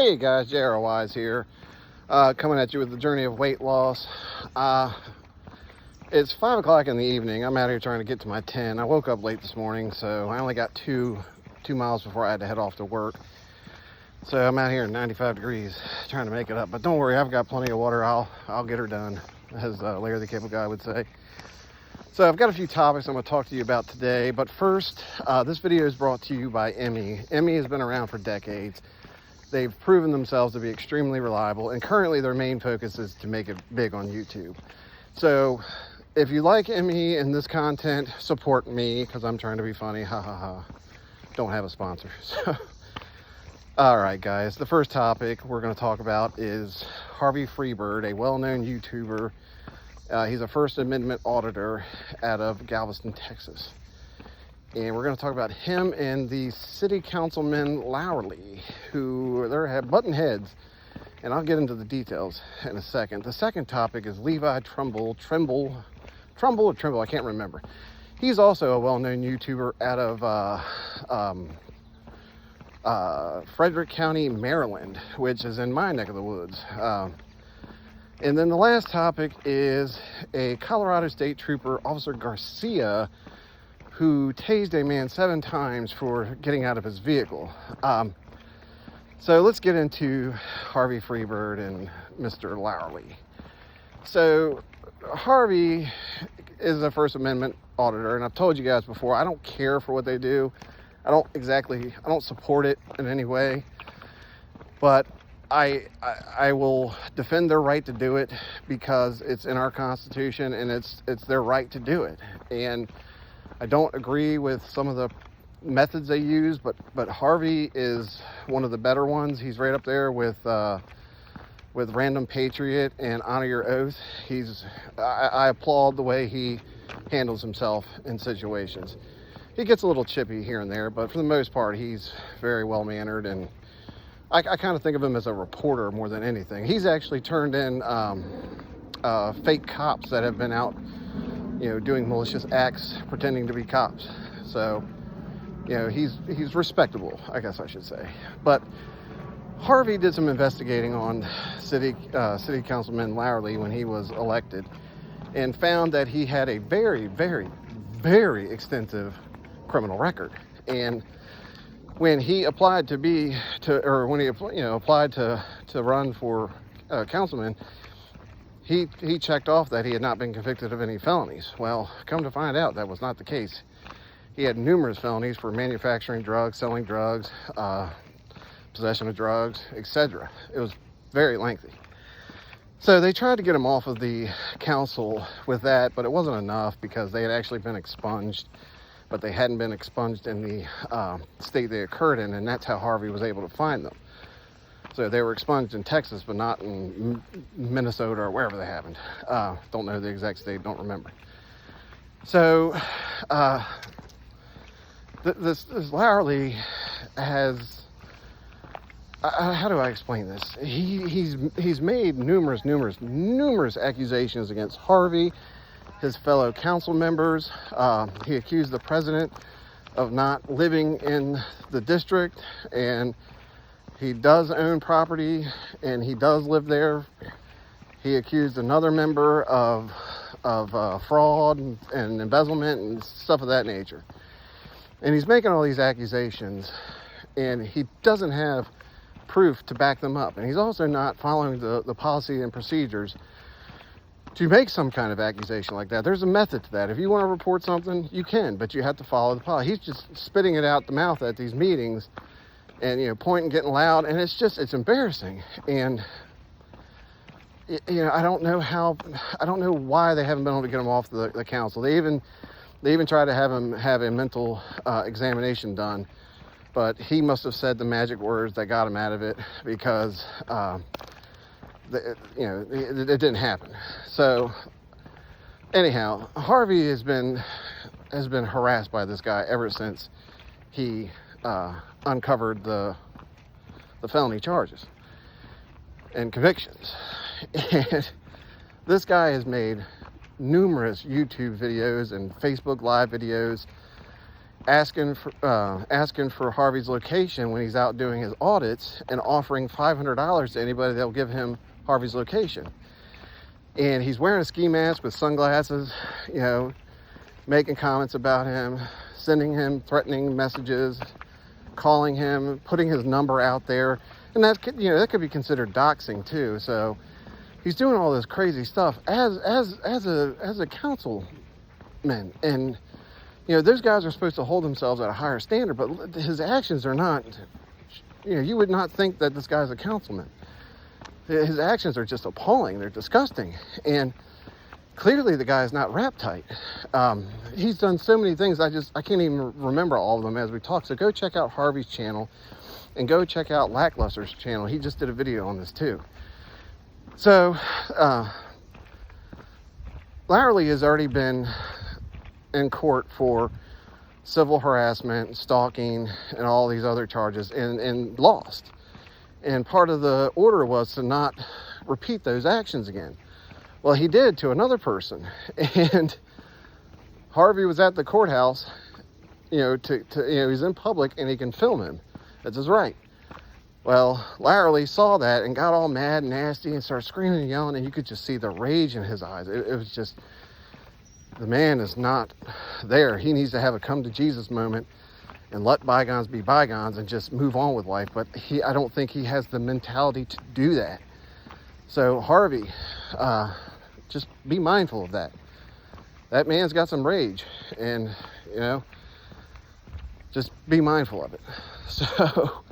Hey guys, JR Wise here, coming at you with the journey of weight loss. It's 5 o'clock in the evening. I'm out here trying to get to my 10. I woke up late this morning, so I only got two miles before I had to head off to work. So I'm out here in 95 degrees trying to make it up. But don't worry, I've got plenty of water. I'll get her done, as Larry the Cable Guy would say. So I've got a few topics I'm going to talk to you about today. But first, this video is brought to you by Emmy. Emmy has been around for decades. They've proven themselves to be extremely reliable, and currently their main focus is to make it big on YouTube. So if you like Emmy and this content, support me, because I'm trying to be funny. Ha ha ha. Don't have a sponsor. So, all right, guys. The first topic we're going to talk about is Harvey Freebird, a well-known YouTuber. He's a First Amendment auditor out of Galveston, Texas. And we're going to talk about him and the city councilman Lowerly, who they're button heads. And I'll get into the details in a second. The second topic is Levi Trumbull, I can't remember. He's also a well-known YouTuber out of Frederick County, Maryland, which is in my neck of the woods. And then the last topic is a Colorado State Trooper, Officer Garcia, who tased a man 7 times for getting out of his vehicle. So let's get into Harvey Freebird and Mr. Lowerly. So Harvey is a First Amendment auditor, and I've told you guys before, I don't care for what they do. I don't support it in any way, but I will defend their right to do it because it's in our Constitution and it's their right to do it. And I don't agree with some of the methods they use, but Harvey is one of the better ones. He's right up there with Random Patriot and Honor Your Oath. I applaud the way he handles himself in situations. He gets a little chippy here and there, but for the most part, he's very well-mannered, and I kind of think of him as a reporter more than anything. He's actually turned in fake cops that have been out, doing malicious acts, pretending to be cops. So, he's respectable, I guess I should say. But Harvey did some investigating on City Councilman Lowerly when he was elected, and found that he had a very, very, very extensive criminal record. And when he applied to run for councilman, he checked off that he had not been convicted of any felonies. Well, come to find out, that was not the case. He had numerous felonies for manufacturing drugs, selling drugs, possession of drugs, etc. It was very lengthy. So they tried to get him off of the council with that, but it wasn't enough because they had actually been expunged, but they hadn't been expunged in the state they occurred in, and that's how Harvey was able to find them. So they were expunged in Texas, but not in Minnesota or wherever they happened. Don't know the exact state, don't remember. So this Lowerly has, how do I explain this? He's made numerous accusations against Harvey, his fellow council members. He accused the president of not living in the district, and he does own property and he does live there. He accused another member of fraud and embezzlement and stuff of that nature. And he's making all these accusations, and he doesn't have proof to back them up. And he's also not following the policy and procedures to make some kind of accusation like that. There's a method to that. If you want to report something, you can, but you have to follow the policy. He's just spitting it out the mouth at these meetings and, pointing, getting loud, and it's embarrassing. And, I don't know why they haven't been able to get him off the council. They even tried to have him have a mental examination done, but he must have said the magic words that got him out of it, because it didn't happen. So anyhow, Harvey has been harassed by this guy ever since he uncovered the felony charges and convictions. And this guy has made numerous YouTube videos and Facebook Live videos asking for Harvey's location when he's out doing his audits and offering $500 to anybody that'll give him Harvey's location. And he's wearing a ski mask with sunglasses, you know, making comments about him, sending him threatening messages, calling him, putting his number out there. And that could, you know, that could be considered doxing too. So he's doing all this crazy stuff as a councilman. And you know, those guys are supposed to hold themselves at a higher standard, but his actions are not, you know, you would not think that this guy's a councilman. His actions are just appalling. They're disgusting. And clearly the guy's not rap tight. He's done so many things, I can't even remember all of them as we talk. So go check out Harvey's channel and go check out Lackluster's channel. He just did a video on this too. So, Larry has already been in court for civil harassment, stalking, and all these other charges, and lost. And part of the order was to not repeat those actions again. Well, he did to another person, and Harvey was at the courthouse, you know, he's in public and he can film him. That's his right. Well, Larry saw that and got all mad and nasty and started screaming and yelling, and you could just see the rage in his eyes. It was just, the man is not there. He needs to have a come to Jesus moment and let bygones be bygones and just move on with life. But I don't think he has the mentality to do that. So Harvey, just be mindful of that. That man's got some rage, and you know, just be mindful of it. So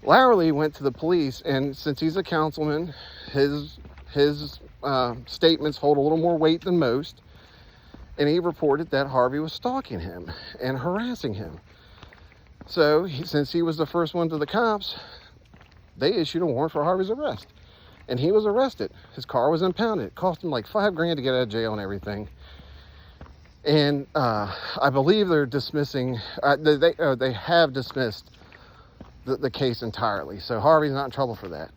Larry went to the police, and since he's a councilman, his statements hold a little more weight than most. And he reported that Harvey was stalking him and harassing him. So since he was the first one to the cops, they issued a warrant for Harvey's arrest. And he was arrested. His car was impounded. It cost him like $5,000 to get out of jail and everything. And I believe they're dismissing, they have dismissed the case entirely. So Harvey's not in trouble for that.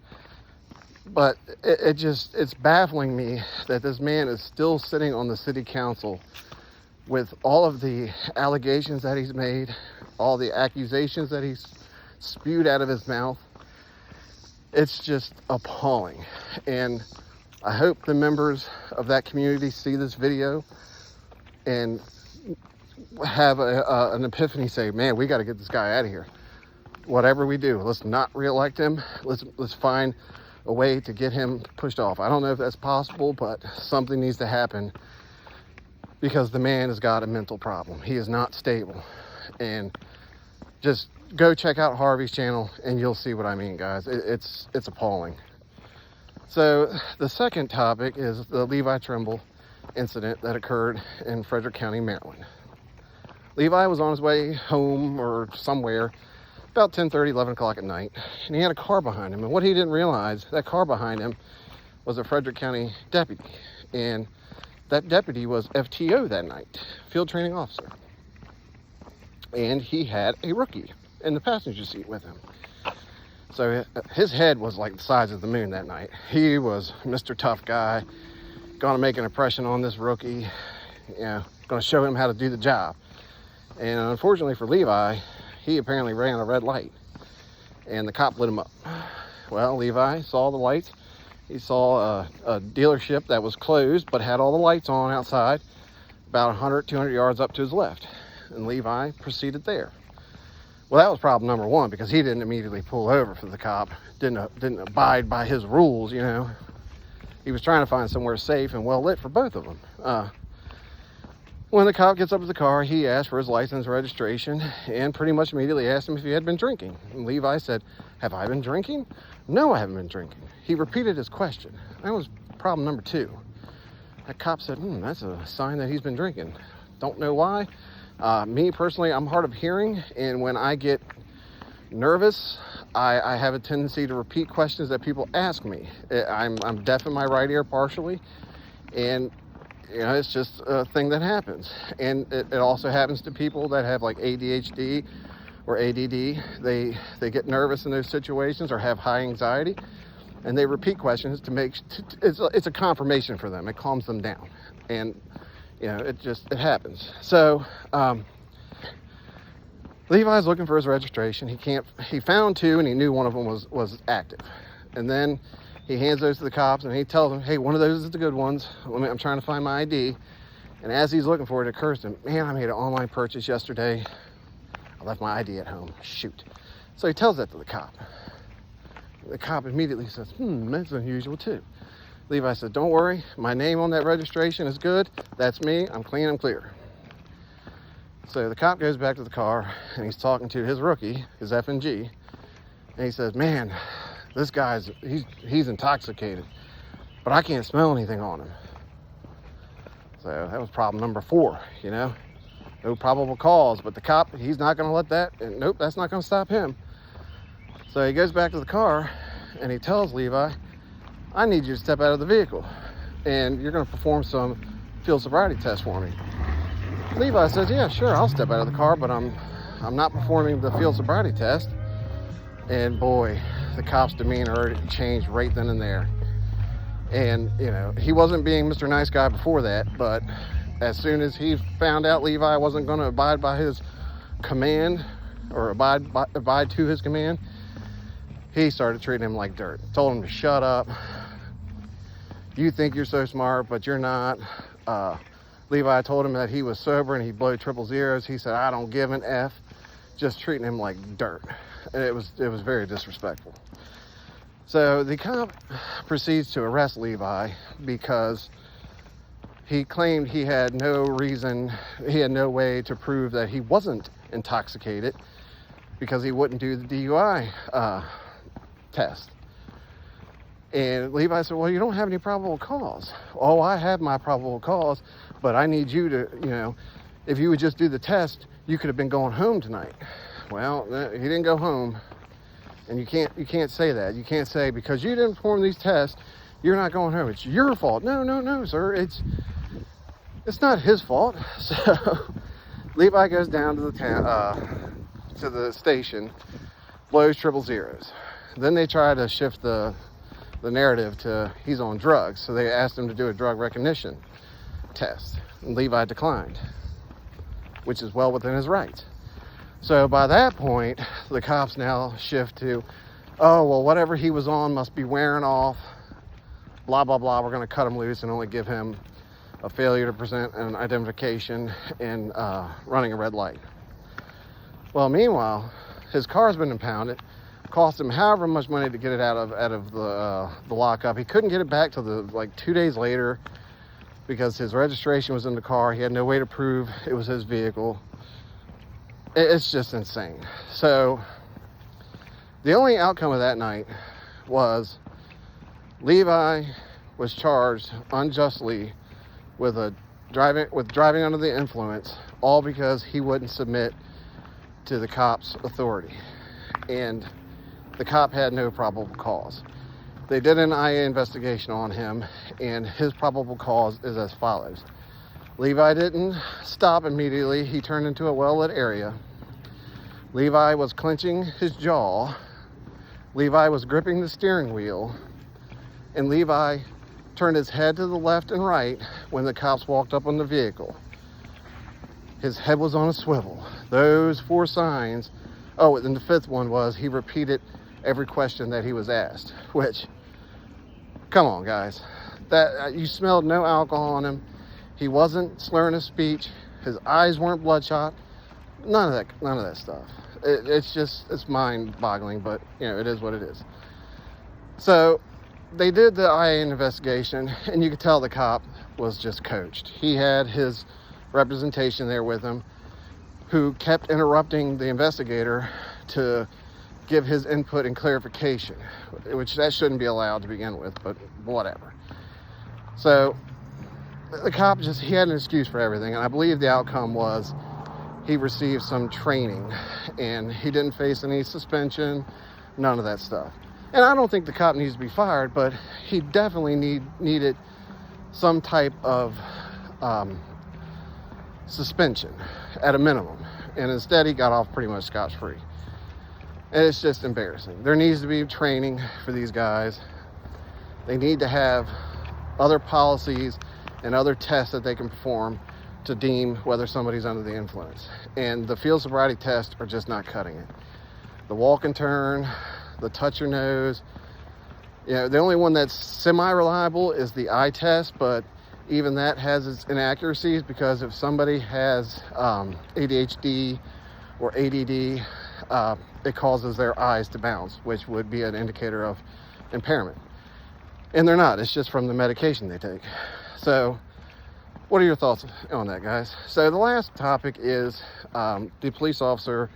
But it's baffling me that this man is still sitting on the city council with all of the allegations that he's made, all the accusations that he's spewed out of his mouth. It's just appalling. And I hope the members of that community see this video and have an epiphany, say, man, we got to get this guy out of here. Whatever we do, let's not reelect him. Let's find a way to get him pushed off. I don't know if that's possible, but something needs to happen because the man has got a mental problem. He is not stable. And just go check out Harvey's channel and you'll see what I mean, guys. It's appalling. So the second topic is the Levi Trumbull incident that occurred in Frederick County, Maryland. Levi was on his way home or somewhere about 10:30, 11 o'clock at night, and he had a car behind him. And what he didn't realize, that car behind him was a Frederick County deputy. And that deputy was FTO that night, field training officer. And he had a rookie in the passenger seat with him. So his head was like the size of the moon that night. He was Mr. Tough Guy, gonna make an impression on this rookie, you know, gonna show him how to do the job. And unfortunately for Levi, he apparently ran a red light and the cop lit him up. Well, Levi saw the lights. He saw a dealership that was closed but had all the lights on outside, about 100, 200 yards up to his left. And Levi proceeded there. Well, that was problem number one, because he didn't immediately pull over for the cop, didn't abide by his rules, you know. He was trying to find somewhere safe and well lit for both of them. When the cop gets up to the car, he asked for his license and registration and pretty much immediately asked him if he had been drinking. And Levi said, "Have I been drinking? No, I haven't been drinking." He repeated his question. That was problem number two. That cop said, that's a sign that he's been drinking. Don't know why. Me personally, I'm hard of hearing, and when I get nervous, I have a tendency to repeat questions that people ask me. I'm deaf in my right ear partially, and you know, it's just a thing that happens. And it also happens to people that have like ADHD or ADD. They get nervous in those situations or have high anxiety, and they repeat questions to make, it's a confirmation for them. It calms them down. And, you know, it happens. So, Levi's looking for his registration. He found two, and he knew one of them was active. And then he hands those to the cops, and he tells them, hey, one of those is the good ones. I'm trying to find my ID. And as he's looking for it, it occurs to him, man, I made an online purchase yesterday. I left my ID at home. Shoot. So he tells that to the cop. The cop immediately says, that's unusual too. Levi said, don't worry, my name on that registration is good. That's me. I'm clean, I'm clear. So the cop goes back to the car, and he's talking to his rookie, his F&G, and he says, man, this guy's, he's intoxicated, but I can't smell anything on him. So that was problem number 4, you know, no probable cause, but the cop, he's not going to let that, and nope, that's not going to stop him. So he goes back to the car, and he tells Levi, I need you to step out of the vehicle, and you're going to perform some field sobriety tests for me. Levi says, yeah, sure, I'll step out of the car, but I'm not performing the field sobriety test. And boy, the cop's demeanor changed right then and there. And, you know, he wasn't being Mr. Nice Guy before that, but as soon as he found out Levi wasn't going to abide by his command, or abide to his command, he started treating him like dirt. Told him to shut up. You think you're so smart, but you're not. Levi told him that he was sober and he'd blow triple zeros. He said, I don't give an F. Just treating him like dirt. And it was very disrespectful. So the cop proceeds to arrest Levi because he claimed he had no way to prove that he wasn't intoxicated because he wouldn't do the DUI test. And Levi said, well, you don't have any probable cause. Oh, I have my probable cause, but I need you to, you know, if you would just do the test, you could have been going home tonight. Well, he didn't go home, and you can't say that. You can't say, because you didn't perform these tests, you're not going home. It's your fault. No, sir. It's not his fault. So Levi goes down to the station, blows triple zeros. Then they try to shift the narrative to he's on drugs. So they asked him to do a drug recognition test, and Levi declined, which is well within his rights. So by that point, the cops now shift to, oh, well, whatever he was on must be wearing off, blah, blah, blah. We're going to cut him loose and only give him a failure to present an identification and running a red light. Well, meanwhile, his car's been impounded. Cost him however much money to get it out of the lockup. He couldn't get it back till 2 days later because his registration was in the car. He had no way to prove it was his vehicle. It's just insane. So the only outcome of that night was Levi was charged unjustly with driving under the influence, all because he wouldn't submit to the cop's authority. And the cop had no probable cause. They did an IA investigation on him, and his probable cause is as follows. Levi didn't stop immediately. He turned into a well-lit area. Levi was clenching his jaw. Levi was gripping the steering wheel. And Levi turned his head to the left and right when the cops walked up on the vehicle. His head was on a swivel. Those 4 signs. Oh, and the 5th one was he repeated every question that he was asked, which, come on, guys. That you smelled no alcohol on him. He wasn't slurring his speech. His eyes weren't bloodshot. None of that stuff. It's mind-boggling, but you know, it is what it is. So they did the IA investigation, and you could tell the cop was just coached. He had his representation there with him, who kept interrupting the investigator to give his input and clarification, which that shouldn't be allowed to begin with, but whatever. So the cop he had an excuse for everything, and I believe the outcome was he received some training, and he didn't face any suspension, none of that stuff. And I don't think the cop needs to be fired, but he definitely needed some type of suspension at a minimum. And instead, he got off pretty much scotch-free. And it's just embarrassing. There needs to be training for these guys. They need to have other policies and other tests that they can perform to deem whether somebody's under the influence. And the field sobriety tests are just not cutting it. The walk and turn, the touch your nose. The only one that's semi-reliable is the eye test, but even that has its inaccuracies, because if somebody has ADHD or ADD, it causes their eyes to bounce, which would be an indicator of impairment. And they're not. It's just from the medication they take. So what are your thoughts on that, guys? So the last topic is the police officer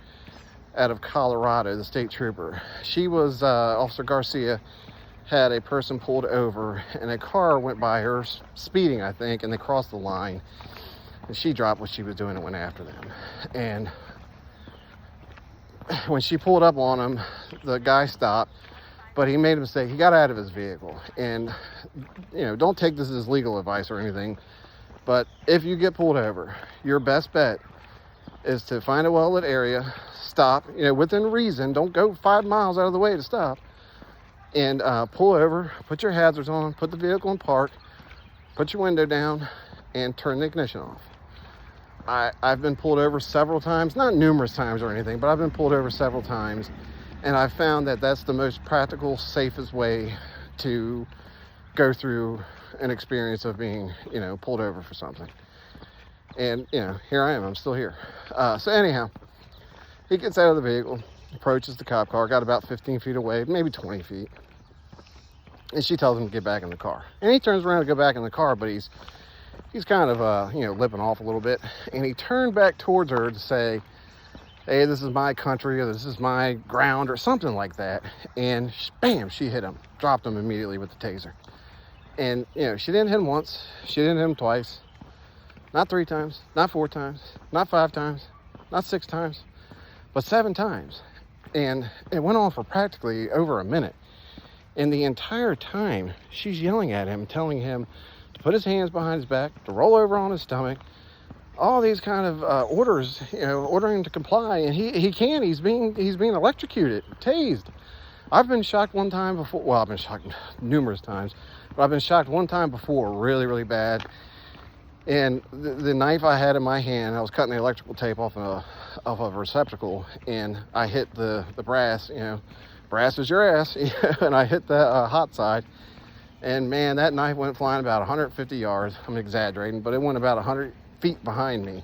out of Colorado, the state trooper. She was, Officer Garcia had a person pulled over, and a car went by her speeding, I think, and they crossed the line, and she dropped what she was doing and went after them. And when she pulled up on him, the guy stopped, but he made a mistake. He got out of his vehicle. And don't take this as legal advice or anything, but if you get pulled over, your best bet is to find a well-lit area, stop, within reason. Don't go 5 miles out of the way to stop, and pull over, put your hazards on, put the vehicle in park, put your window down, and turn the ignition off. I've been pulled over several times, not numerous times or anything, but I've been pulled over several times, and I've found that that's the most practical, safest way to go through an experience of being, pulled over for something. And, here I am, I'm still here. So anyhow, he gets out of the vehicle, approaches the cop car, got about 15 feet away, maybe 20 feet. And she tells him to get back in the car. And he turns around to go back in the car, but he's kind of, lipping off a little bit. And he turned back towards her to say, hey, this is my country, or this is my ground, or something like that. And bam, she hit him, dropped him immediately with the taser. And, she didn't hit him once, she didn't hit him twice, not 3 times, not 4 times, not 5 times, not 6 times, but 7 times. And it went on for practically over a minute. And the entire time, she's yelling at him, telling him to put his hands behind his back, to roll over on his stomach, all these kind of orders, ordering him to comply. And he can't. He's being electrocuted, tased. I've been shocked one time before. Well, I've been shocked numerous times, but I've been shocked one time before, really, really bad. And the knife I had in my hand, I was cutting the electrical tape off a receptacle, and I hit the brass. Brass is your ass. And I hit the hot side, and man, that knife went flying about 150 yards. I'm exaggerating, but it went about 100 feet behind me,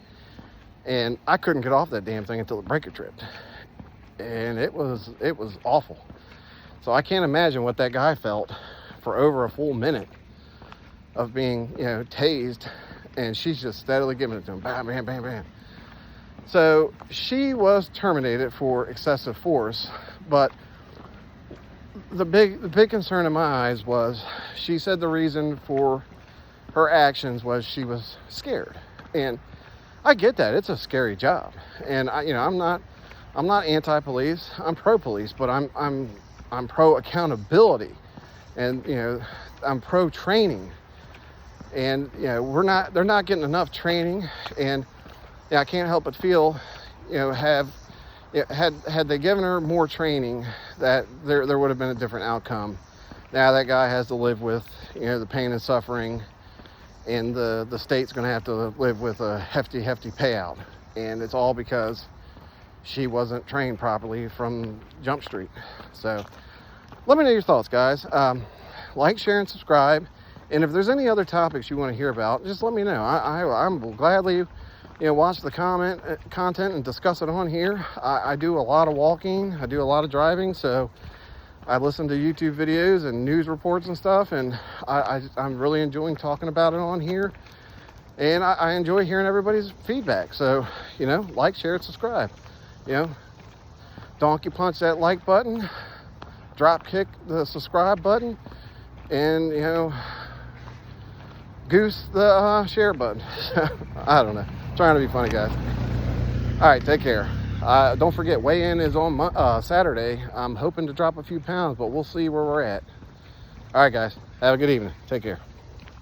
and I couldn't get off that damn thing until the breaker tripped. And it was awful. So I can't imagine what that guy felt for over a full minute of being, tased. And she's just steadily giving it to him. Bam, bam, bam, bam. So she was terminated for excessive force, but the big concern in my eyes was, she said the reason for her actions was she was scared. And I get that. It's a scary job. And I'm not anti-police. I'm pro-police, but I'm pro-accountability. And I'm pro-training. And they're not getting enough training, and I can't help but feel, had they given her more training, that there would have been a different outcome. Now that guy has to live with the pain and suffering, and the state's going to have to live with a hefty payout, and it's all because she wasn't trained properly from Jump Street. So let me know your thoughts, guys. Like, share, and subscribe. And if there's any other topics you want to hear about, just let me know. I will gladly, watch the content and discuss it on here. I do a lot of walking. I do a lot of driving. So I listen to YouTube videos and news reports and stuff. And I'm really enjoying talking about it on here. And I enjoy hearing everybody's feedback. So, like, share, and subscribe. Donkey punch that like button. Drop kick the subscribe button. And, goose the share button. I don't know. I'm trying to be funny, guys. All right, take care. Don't forget, weigh-in is on Saturday. I'm hoping to drop a few pounds, but we'll see where we're at. All right, guys. Have a good evening. Take care.